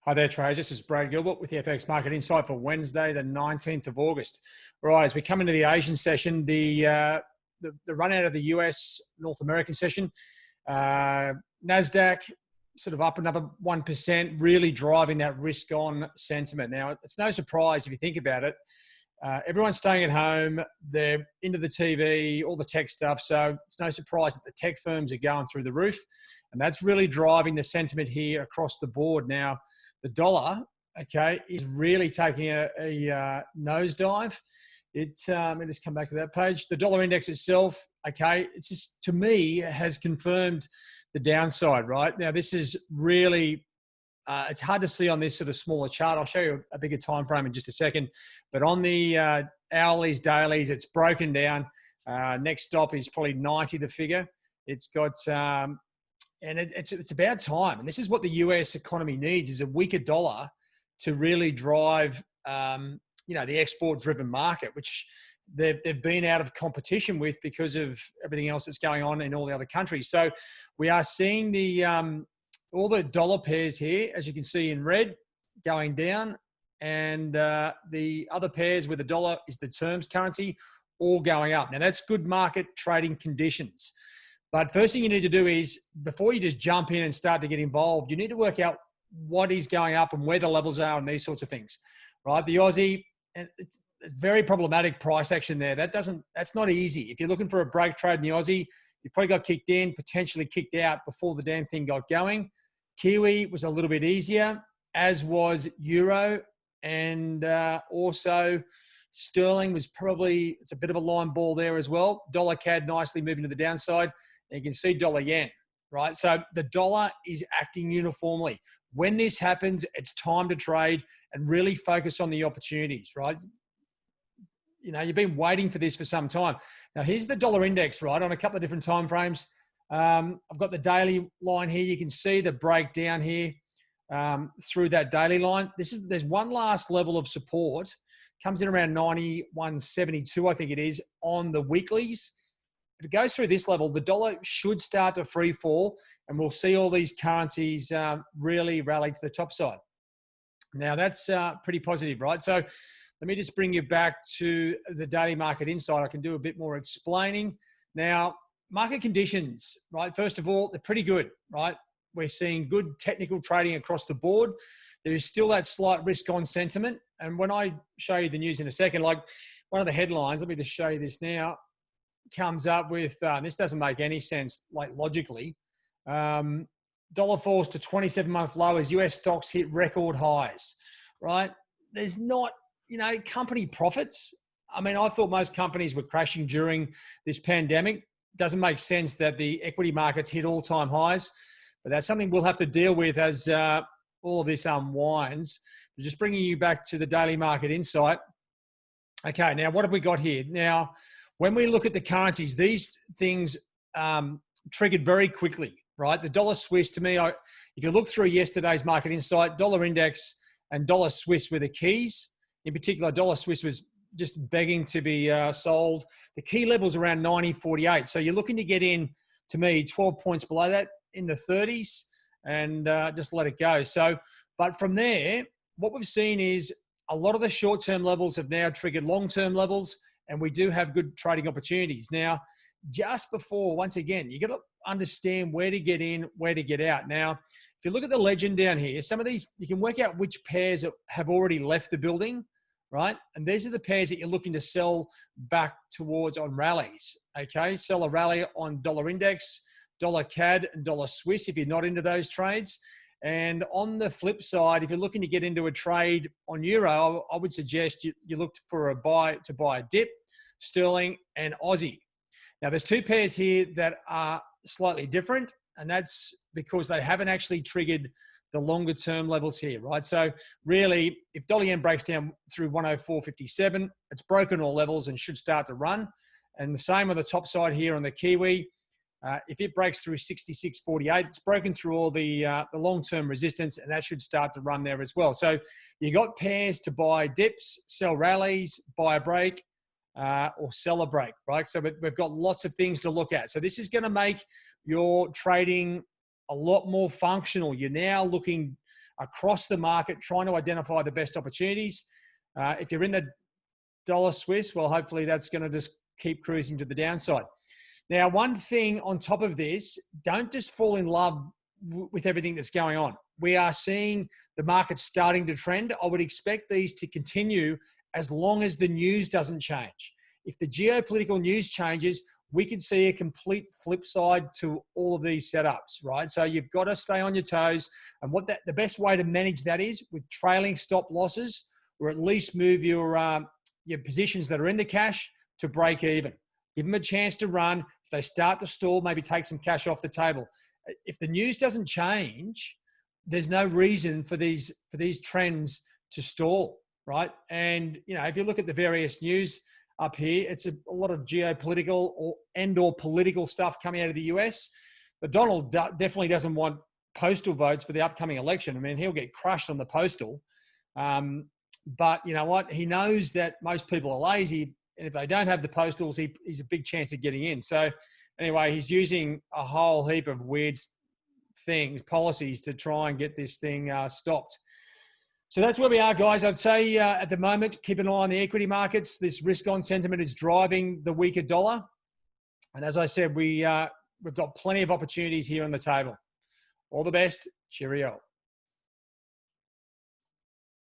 Hi there, traders. This is Brad Gilbert with the FX Market Insight for Wednesday, the 19th of August. Right, as we come into the Asian session, the run out of the US North American session, NASDAQ sort of up another 1%, really driving that risk-on sentiment. Now, it's no surprise if you think about it. Everyone's staying at home. They're into the TV, all the tech stuff. So it's no surprise that the tech firms are going through the roof. And that's really driving the sentiment here across the board. Now, the dollar, okay, is really taking a nosedive. Let me just come back to that page. The dollar index itself, okay, it's just, to me, has confirmed the downside, right? Now, this is really, it's hard to see on this sort of smaller chart. I'll show you a bigger time frame in just a second. But on the hourlies, dailies, it's broken down. Next stop is probably 90, the figure. It's got... And it's about time. And this is what the US economy needs, is a weaker dollar to really drive, the export-driven market, which they've been out of competition with because of everything else that's going on in all the other countries. So we are seeing all the dollar pairs here, as you can see in red, going down. And the other pairs where the dollar is the terms currency, all going up. Now, that's good market trading conditions. But first thing you need to do is, before you just jump in and start to get involved, you need to work out what is going up and where the levels are and these sorts of things, right? The Aussie, and it's very problematic price action there. That's not easy. If you're looking for a break trade in the Aussie, you probably got kicked in, potentially kicked out before the damn thing got going. Kiwi was a little bit easier, as was Euro, and also Sterling was probably, it's a bit of a line ball there as well. Dollar CAD nicely moving to the downside. And you can see dollar yen, right? So the dollar is acting uniformly. When this happens, it's time to trade and really focus on the opportunities, right? You know, you've been waiting for this for some time. Now, here's the dollar index, right, on a couple of different time frames. I've got the daily line here. You can see the breakdown here through that daily line. There's one last level of support. Comes in around 91.72, I think it is, on the weeklies. If it goes through this level, the dollar should start to free fall, and we'll see all these currencies really rally to the top side. Now, that's pretty positive, right? So let me just bring you back to the daily market insight. I can do a bit more explaining. Now, market conditions, right? First of all, they're pretty good, right? We're seeing good technical trading across the board. There is still that slight risk-on sentiment. And when I show you the news in a second, like one of the headlines, let me just show you this now, comes up with, this doesn't make any sense, like logically. Dollar falls to 27-month lows. US stocks hit record highs, right? There's not, company profits. I mean, I thought most companies were crashing during this pandemic. Doesn't make sense that the equity markets hit all-time highs, but that's something we'll have to deal with as all of this unwinds. Just bringing you back to the daily market insight. Okay, now what have we got here? Now, when we look at the currencies, these things triggered very quickly, right? The dollar Swiss, to me, if you look through yesterday's market insight, dollar index and dollar Swiss were the keys. In particular, dollar Swiss was just begging to be sold. The key level's around 90.48. So you're looking to get in, to me, 12 points below that in the 30s and just let it go. So, but from there, what we've seen is a lot of the short-term levels have now triggered long-term levels, and we do have good trading opportunities. Now, just before, once again, you got to understand where to get in, where to get out. Now, if you look at the legend down here, some of these, you can work out which pairs have already left the building, right? And these are the pairs that you're looking to sell back towards on rallies, okay? Sell a rally on dollar index, dollar CAD, and dollar Swiss if you're not into those trades. And on the flip side, if you're looking to get into a trade on Euro, I would suggest you look for a buy a dip, Sterling and Aussie. Now, there's two pairs here that are slightly different, and that's because they haven't actually triggered the longer term levels here, right? So really, if dollar yen breaks down through 104.57, it's broken all levels and should start to run. And the same on the top side here on the Kiwi. If it breaks through 66.48, it's broken through all the long-term resistance, and that should start to run there as well. So you got pairs to buy dips, sell rallies, buy a break, or sell a break, right? So we've got lots of things to look at. So this is going to make your trading a lot more functional. You're now looking across the market, trying to identify the best opportunities. If you're in the dollar Swiss, well, hopefully that's going to just keep cruising to the downside. Now, one thing on top of this, don't just fall in love with everything that's going on. We are seeing the market starting to trend. I would expect these to continue as long as the news doesn't change. If the geopolitical news changes, we could see a complete flip side to all of these setups, right? So you've got to stay on your toes. And the best way to manage that is with trailing stop losses, or at least move your positions that are in the cash to break even. Give them a chance to run. If they start to stall, maybe take some cash off the table. If the news doesn't change, there's no reason for these trends to stall, right? And if you look at the various news up here, it's a lot of geopolitical or political stuff coming out of the US. But Donald definitely doesn't want postal votes for the upcoming election. I mean, he'll get crushed on the postal. But you know what? He knows that most people are lazy. And if they don't have the postals, he's a big chance of getting in. So anyway, he's using a whole heap of weird policies to try and get this thing stopped. So that's where we are, guys. I'd say at the moment, keep an eye on the equity markets. This risk-on sentiment is driving the weaker dollar. And as I said, we've got plenty of opportunities here on the table. All the best. Cheerio.